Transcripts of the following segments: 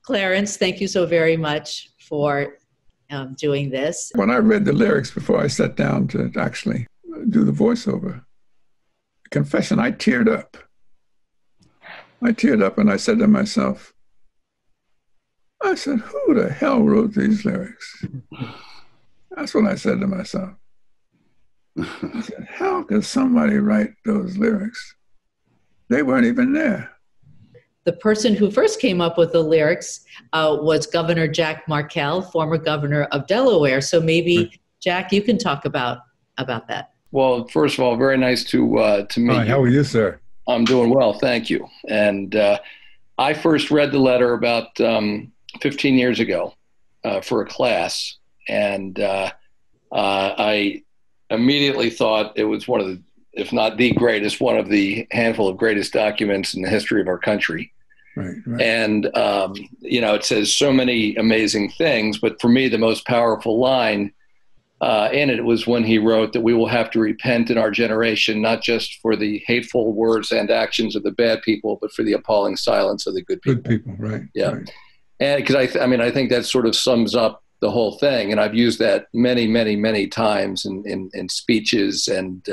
Clarence, thank you so very much for doing this. When I read the lyrics before I sat down to actually do the voiceover, confession, I teared up. I teared up and I said to myself, I said, who the hell wrote these lyrics? That's what I said to myself. I said, how could somebody write those lyrics? They weren't even there. The person who first came up with the lyrics was Governor Jack Markell, former governor of Delaware. So maybe, Jack, you can talk about that. Well, first of all, very nice to meet you. Hi, how are you, sir? I'm doing well, thank you. And I first read the letter about 15 years ago for a class, and I immediately thought it was one of the, if not the greatest, one of the handful of greatest documents in the history of our country. Right. And, it says so many amazing things, but for me, the most powerful line in it was when he wrote that we will have to repent in our generation, not just for the hateful words and actions of the bad people, but for the appalling silence of the good people. Good people, right. Yeah. Right. And because I think that sort of sums up the whole thing. And I've used that many, many, many times in speeches and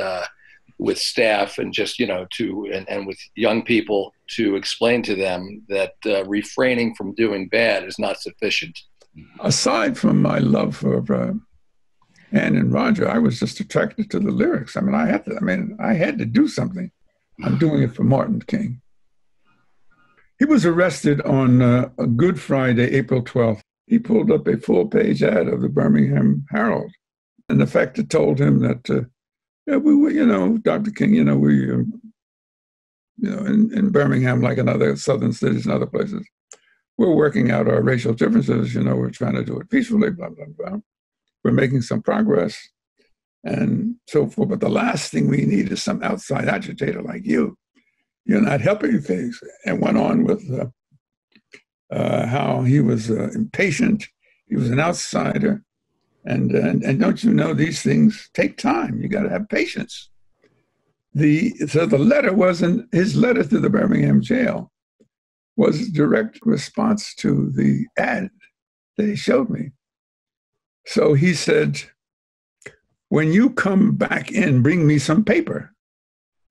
with staff and just, and with young people to explain to them that refraining from doing bad is not sufficient. Aside from my love for Ann and Roger, I was just attracted to the lyrics. I had to do something. I'm doing it for Martin King. He was arrested on a Good Friday, April 12th. He pulled up a full-page ad of the Birmingham Herald. And the factor told him that, we were, Dr. King, in Birmingham, like in other southern cities and other places, we're working out our racial differences. We're trying to do it peacefully, blah, blah, blah. We're making some progress and so forth. But the last thing we need is some outside agitator like you. You're not helping things. And went on with how he was impatient. He was an outsider. And don't you know these things take time? You got to have patience. So the letter wasn't, his letter to the Birmingham jail was a direct response to the ad that he showed me. So he said, when you come back in, bring me some paper.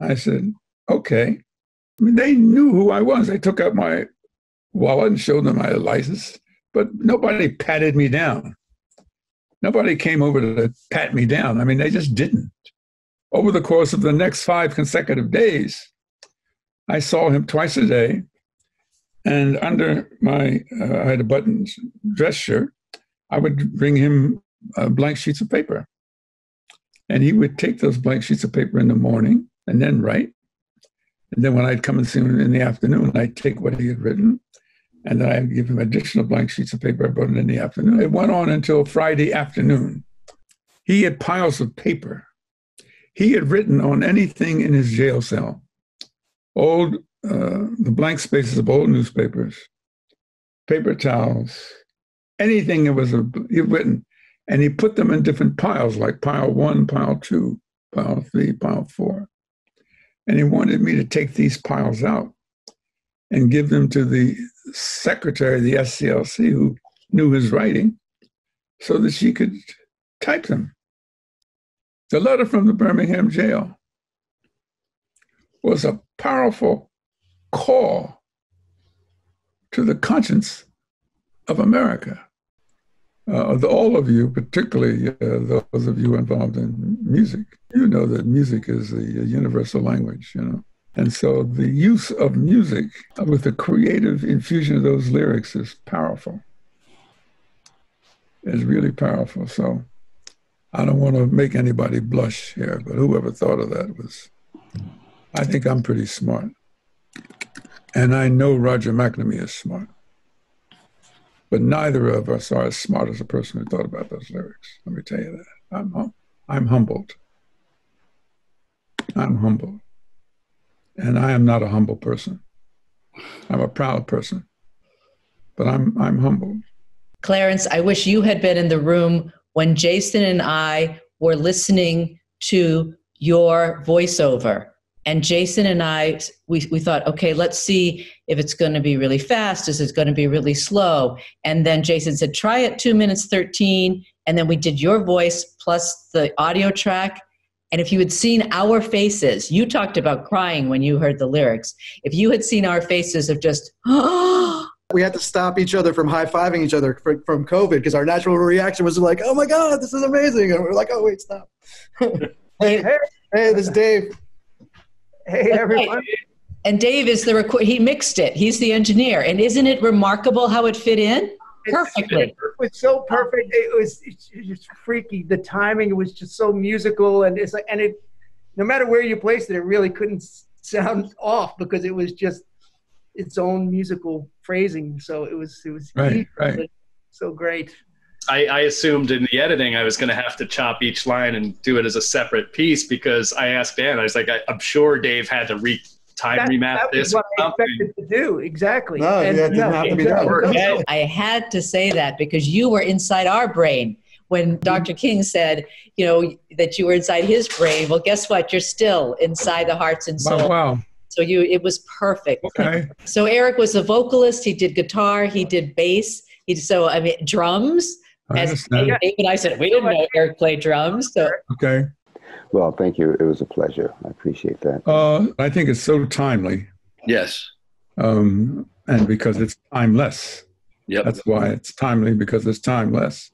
I said, okay. They knew who I was. They took out my wallet and showed them my license, but nobody patted me down. Nobody came over to pat me down. They just didn't. Over the course of the next 5 consecutive days, I saw him twice a day. And under I had a buttoned dress shirt, I would bring him blank sheets of paper. And he would take those blank sheets of paper in the morning and then write. And then when I'd come and see him in the afternoon, I'd take what he had written, and then I'd give him additional blank sheets of paper. I brought it in the afternoon. It went on until Friday afternoon. He had piles of paper. He had written on anything in his jail cell, the blank spaces of old newspapers, paper towels, anything that was he'd written, and he put them in different piles, like pile 1, pile 2, pile 3, pile 4. And he wanted me to take these piles out and give them to the secretary of the SCLC, who knew his writing, so that she could type them. The letter from the Birmingham jail was a powerful call to the conscience of America. All of you, particularly those of you involved in music, you know that music is a universal language, And so the use of music with the creative infusion of those lyrics is powerful. It's really powerful. So I don't want to make anybody blush here, but whoever thought of that I think I'm pretty smart. And I know Roger McNamee is smart. But neither of us are as smart as the person who thought about those lyrics. Let me tell you that. I'm humbled. I'm humbled. And I am not a humble person. I'm a proud person. But I'm humbled. Clarence, I wish you had been in the room when Jason and I were listening to your voiceover. And Jason and I, we thought, okay, let's see if it's going to be really fast. Is it going to be really slow? And then Jason said, try it 2 minutes 13. And then we did your voice plus the audio track. And if you had seen our faces, you talked about crying when you heard the lyrics. If you had seen our faces of just, oh, we had to stop each other from high-fiving each other from COVID because our natural reaction was like, oh my God, this is amazing. And we're like, oh, wait, stop. Hey, this is Dave. Hey, everyone. And Dave is he mixed it. He's the engineer. And isn't it remarkable how it fit in? Perfectly. It was so perfect. It's just freaky. The timing was just so musical. And it's like, no matter where you placed it, it really couldn't sound off because it was just its own musical phrasing. So it was right. So great. I assumed in the editing I was going to have to chop each line and do it as a separate piece because I asked Dan, I was like, I'm sure Dave had to remap this. That's what I expected to do. Exactly. No, that didn't have to be done. I had to say that because you were inside our brain when Dr. King said, that you were inside his brain. Well, guess what? You're still inside the hearts and soul. Wow. So it was perfect. Okay. So Eric was a vocalist. He did guitar. He did bass. Drums. As Dave and I said, we didn't know Eric played drums. So. Okay. Well, thank you. It was a pleasure. I appreciate that. I think it's so timely. Yes. And because it's timeless. Yep. That's why it's timely, because it's timeless.